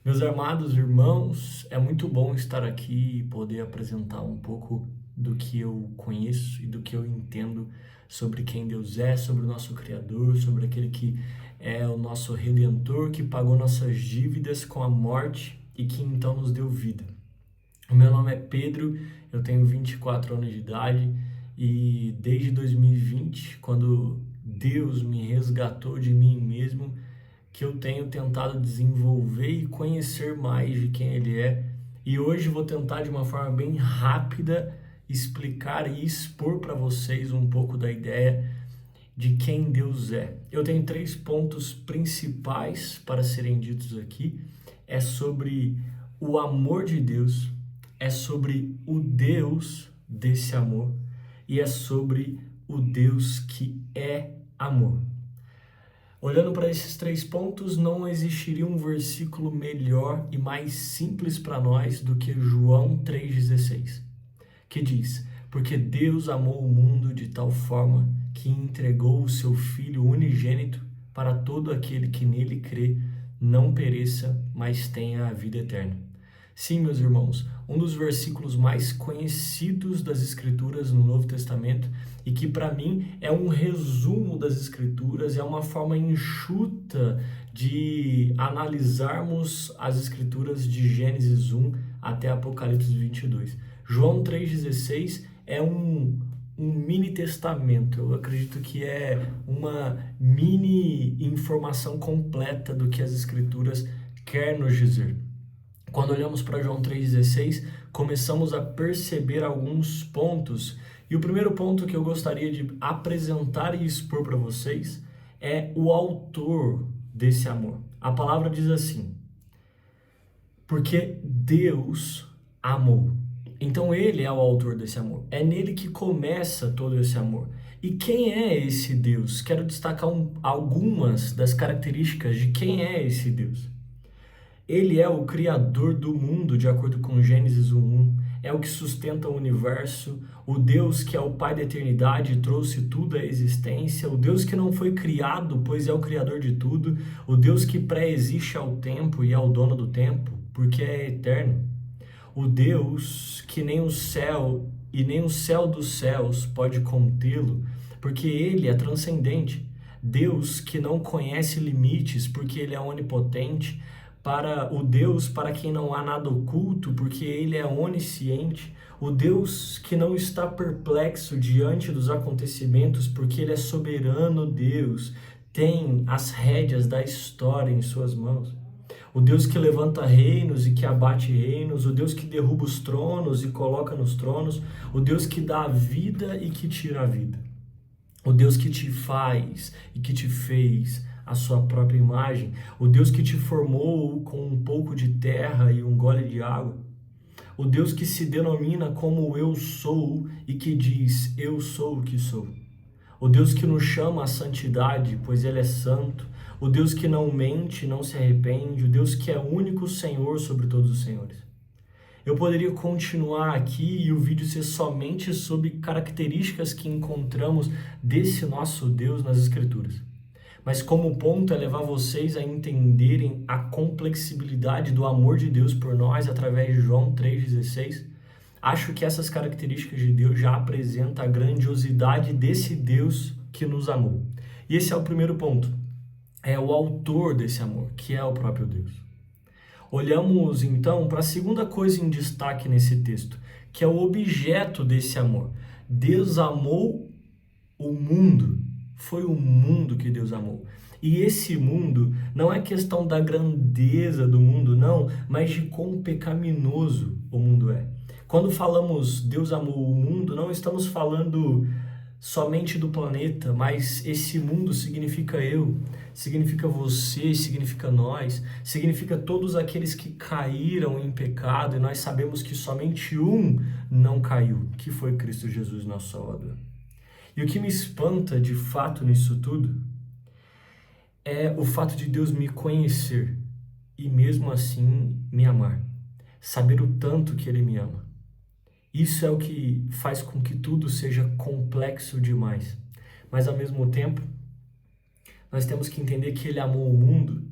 Meus amados irmãos, é muito bom estar aqui e poder apresentar um pouco do que eu conheço e do que eu entendo sobre quem Deus é, sobre o nosso Criador, sobre aquele que é o nosso Redentor, que pagou nossas dívidas com a morte e que então nos deu vida. O meu nome é Pedro, eu tenho 24 anos de idade e desde 2020, quando Deus me resgatou de mim mesmo, que eu tenho tentado desenvolver e conhecer mais de quem Ele é. E hoje vou tentar de uma forma bem rápida explicar e expor para vocês um pouco da ideia de quem Deus é. Eu tenho 3 pontos principais para serem ditos aqui. É sobre o amor de Deus, é sobre o Deus desse amor e é sobre o Deus que é amor. Olhando para esses 3 pontos, não existiria um versículo melhor e mais simples para nós do que João 3,16, que diz: porque Deus amou o mundo de tal forma que entregou o seu Filho unigênito para todo aquele que nele crê, não pereça, mas tenha a vida eterna. Sim, meus irmãos, um dos versículos mais conhecidos das Escrituras no Novo Testamento e que para mim é um resumo das Escrituras, é uma forma enxuta de analisarmos as Escrituras de Gênesis 1 até Apocalipse 22. João 3,16 é um mini testamento, eu acredito que é uma mini informação completa do que as Escrituras querem nos dizer. Quando olhamos para João 3,16, começamos a perceber alguns pontos. E o primeiro ponto que eu gostaria de apresentar e expor para vocês é o autor desse amor. A palavra diz assim: porque Deus amou. Então ele é o autor desse amor. É nele que começa todo esse amor. E quem é esse Deus? Quero destacar algumas das características de quem é esse Deus. Ele é o criador do mundo, de acordo com Gênesis 1:1. É o que sustenta o universo, o Deus que é o Pai da eternidade e trouxe tudo à existência, o Deus que não foi criado, pois é o criador de tudo, o Deus que pré-existe ao tempo e é o dono do tempo, porque é eterno. O Deus que nem o céu e nem o céu dos céus pode contê-lo, porque ele é transcendente. Deus que não conhece limites, porque ele é onipotente. Para o Deus para quem não há nada oculto, porque ele é onisciente. O Deus que não está perplexo diante dos acontecimentos, porque ele é soberano Deus, tem as rédeas da história em suas mãos. O Deus que levanta reinos e que abate reinos, o Deus que derruba os tronos e coloca nos tronos, o Deus que dá a vida e que tira a vida. O Deus que te faz e que te fez a sua própria imagem, o Deus que te formou com um pouco de terra e um gole de água, o Deus que se denomina como eu sou e que diz eu sou o que sou, o Deus que nos chama à santidade, pois ele é santo, o Deus que não mente, não se arrepende, o Deus que é o único Senhor sobre todos os senhores. Eu poderia continuar aqui e o vídeo ser somente sobre características que encontramos desse nosso Deus nas Escrituras. Mas como ponto é levar vocês a entenderem a complexibilidade do amor de Deus por nós através de João 3,16, acho que essas características de Deus já apresentam a grandiosidade desse Deus que nos amou. E esse é o primeiro ponto, é o autor desse amor, que é o próprio Deus. Olhamos então para a segunda coisa em destaque nesse texto, que é o objeto desse amor. Deus amou o mundo. Foi o mundo que Deus amou. E esse mundo não é questão da grandeza do mundo, não, mas de quão pecaminoso o mundo é. Quando falamos Deus amou o mundo, não estamos falando somente do planeta, mas esse mundo significa eu, significa você, significa nós, significa todos aqueles que caíram em pecado, e nós sabemos que somente um não caiu, que foi Cristo Jesus, nosso Salvador. E o que me espanta de fato nisso tudo é o fato de Deus me conhecer e mesmo assim me amar. Saber o tanto que Ele me ama. Isso é o que faz com que tudo seja complexo demais. Mas ao mesmo tempo, nós temos que entender que Ele amou o mundo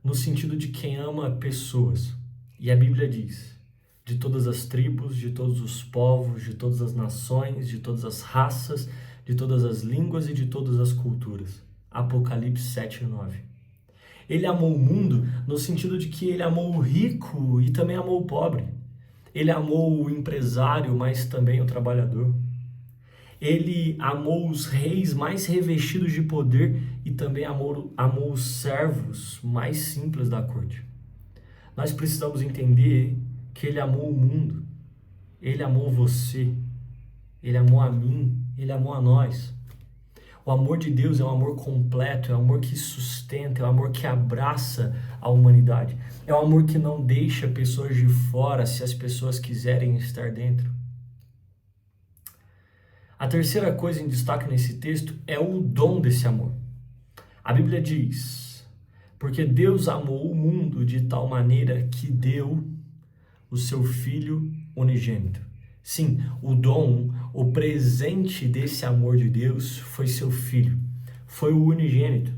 no sentido de quem ama pessoas. E a Bíblia diz: de todas as tribos, de todos os povos, de todas as nações, de todas as raças, de todas as línguas e de todas as culturas. Apocalipse 7:9. Ele amou o mundo no sentido de que ele amou o rico e também amou o pobre. Ele amou o empresário, mas também o trabalhador. Ele amou os reis mais revestidos de poder e também amou os servos mais simples da corte. Nós precisamos entender que ele amou o mundo, ele amou você, ele amou a mim, ele amou a nós. O amor de Deus é um amor completo, é um amor que sustenta, é um amor que abraça a humanidade. É um amor que não deixa pessoas de fora se as pessoas quiserem estar dentro. A terceira coisa em destaque nesse texto é o dom desse amor. A Bíblia diz: porque Deus amou o mundo de tal maneira que deu o seu Filho unigênito. Sim, o dom, o presente desse amor de Deus foi seu Filho, foi o unigênito.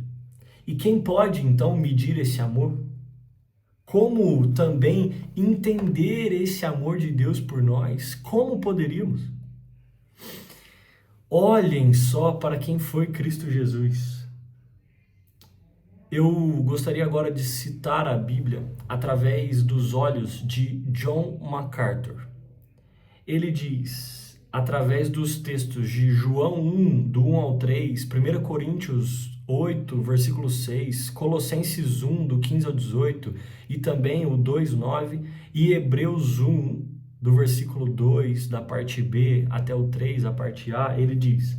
E quem pode então medir esse amor? Como também entender esse amor de Deus por nós? Como poderíamos? Olhem só para quem foi Cristo Jesus. Eu gostaria agora de citar a Bíblia através dos olhos de John MacArthur. Ele diz, através dos textos de João 1, do 1 ao 3, 1 Coríntios 8, versículo 6, Colossenses 1, do 15 ao 18, e também o 2, 9, e Hebreus 1, do versículo 2, da parte B, até o 3, a parte A, ele diz: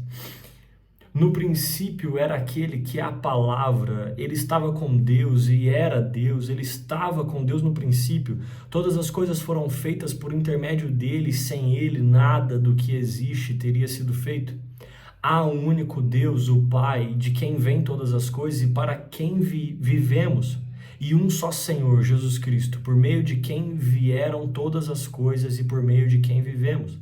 no princípio era aquele que é a palavra, ele estava com Deus e era Deus, ele estava com Deus no princípio, todas as coisas foram feitas por intermédio dele, sem ele nada do que existe teria sido feito. Há um único Deus, o Pai, de quem vêm todas as coisas e para quem vivemos, e um só Senhor, Jesus Cristo, por meio de quem vieram todas as coisas e por meio de quem vivemos.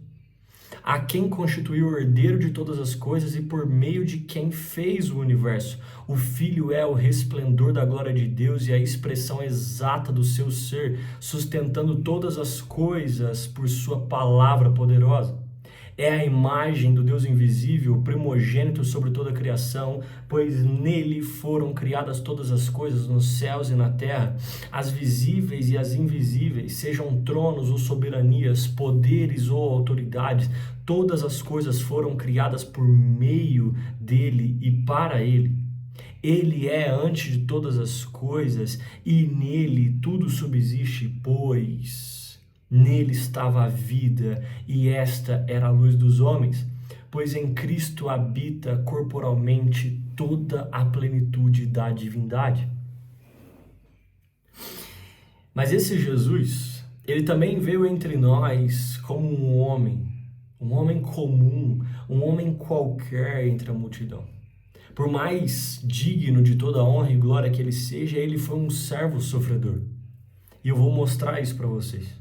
A quem constituiu o herdeiro de todas as coisas e por meio de quem fez o universo. O Filho é o resplendor da glória de Deus e a expressão exata do seu ser, sustentando todas as coisas por sua palavra poderosa. É a imagem do Deus invisível, o primogênito sobre toda a criação, pois nele foram criadas todas as coisas nos céus e na terra, as visíveis e as invisíveis, sejam tronos ou soberanias, poderes ou autoridades, todas as coisas foram criadas por meio dele e para ele. Ele é antes de todas as coisas e nele tudo subsiste, pois nele estava a vida, e esta era a luz dos homens, pois em Cristo habita corporalmente toda a plenitude da divindade. Mas esse Jesus, ele também veio entre nós como um homem comum, um homem qualquer entre a multidão. Por mais digno de toda honra e glória que ele seja, ele foi um servo sofredor. E eu vou mostrar isso para vocês.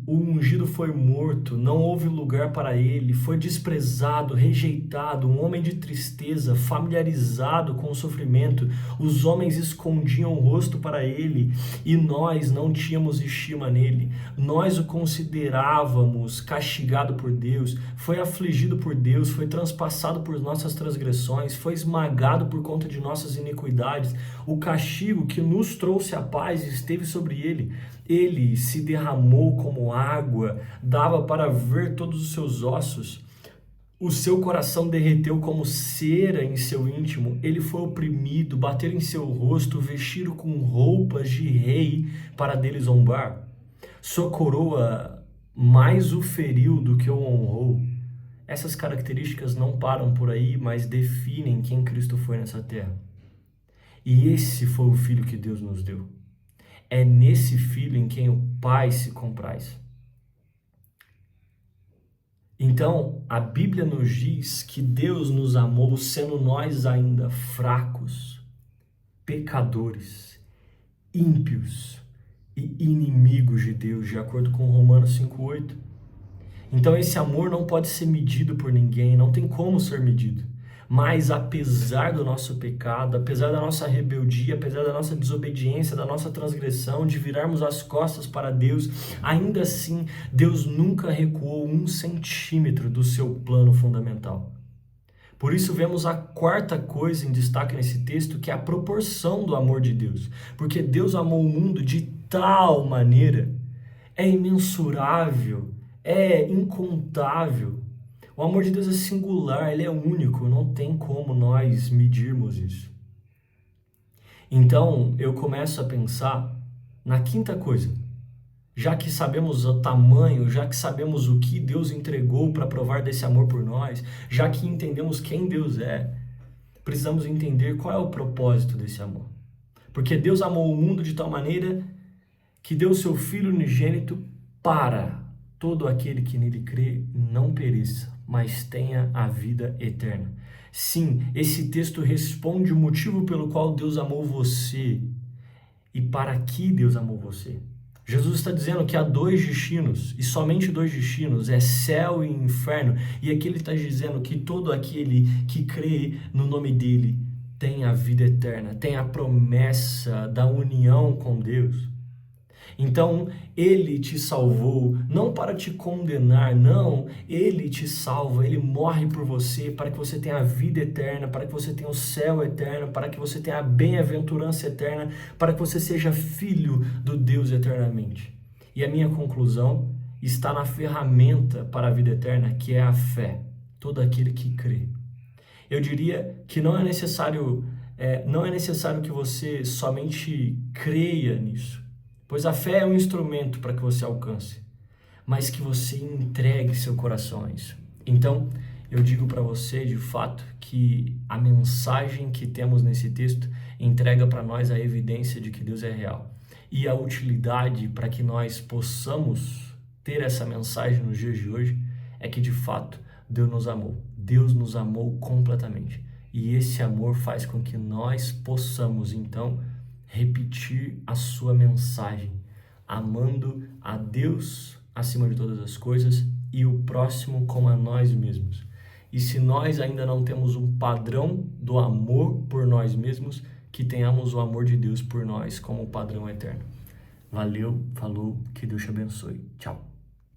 O ungido foi morto, não houve lugar para ele, foi desprezado, rejeitado, um homem de tristeza, familiarizado com o sofrimento. Os homens escondiam o rosto para ele e nós não tínhamos estima nele. Nós o considerávamos castigado por Deus, foi afligido por Deus, foi transpassado por nossas transgressões, foi esmagado por conta de nossas iniquidades. O castigo que nos trouxe a paz esteve sobre ele. Ele se derramou como água, dava para ver todos os seus ossos. O seu coração derreteu como cera em seu íntimo. Ele foi oprimido, bateram em seu rosto, vestiram com roupas de rei para dele zombar. Sua coroa mais o feriu do que o honrou. Essas características não param por aí, mas definem quem Cristo foi nessa terra. E esse foi o Filho que Deus nos deu. É nesse Filho em quem o Pai se compraz. Então, a Bíblia nos diz que Deus nos amou sendo nós ainda fracos, pecadores, ímpios e inimigos de Deus, de acordo com Romanos 5:8. Então esse amor não pode ser medido por ninguém, não tem como ser medido. Mas apesar do nosso pecado, apesar da nossa rebeldia, apesar da nossa desobediência, da nossa transgressão, de virarmos as costas para Deus, ainda assim, Deus nunca recuou 1 centímetro do seu plano fundamental. Por isso vemos a quarta coisa em destaque nesse texto, que é a proporção do amor de Deus. Porque Deus amou o mundo de tal maneira, é imensurável, é incontável. O amor de Deus é singular, ele é único, não tem como nós medirmos isso. Então, eu começo a pensar na quinta coisa. Já que sabemos o tamanho, já que sabemos o que Deus entregou para provar desse amor por nós, já que entendemos quem Deus é, precisamos entender qual é o propósito desse amor. Porque Deus amou o mundo de tal maneira que deu o seu Filho unigênito para todo aquele que nele crê não pereça, mas tenha a vida eterna. Sim, esse texto responde o motivo pelo qual Deus amou você e para que Deus amou você. Jesus está dizendo que há dois destinos, e somente dois destinos, é céu e inferno. E aqui ele está dizendo que todo aquele que crê no nome dele tem a vida eterna, tem a promessa da união com Deus. Então, ele te salvou, não para te condenar, não, ele te salva, ele morre por você, para que você tenha a vida eterna, para que você tenha o céu eterno, para que você tenha a bem-aventurança eterna, para que você seja filho do Deus eternamente. E a minha conclusão está na ferramenta para a vida eterna, que é a fé, todo aquele que crê. Eu diria que não é necessário que você somente creia nisso, pois a fé é um instrumento para que você alcance, mas que você entregue seu coração a isso. Então, eu digo para você, de fato, que a mensagem que temos nesse texto entrega para nós a evidência de que Deus é real. E a utilidade para que nós possamos ter essa mensagem nos dias de hoje é que, de fato, Deus nos amou. Deus nos amou completamente. E esse amor faz com que nós possamos, então, repetir a sua mensagem, amando a Deus acima de todas as coisas e o próximo como a nós mesmos. E se nós ainda não temos um padrão do amor por nós mesmos, que tenhamos o amor de Deus por nós como padrão eterno. Valeu, falou, que Deus te abençoe. Tchau.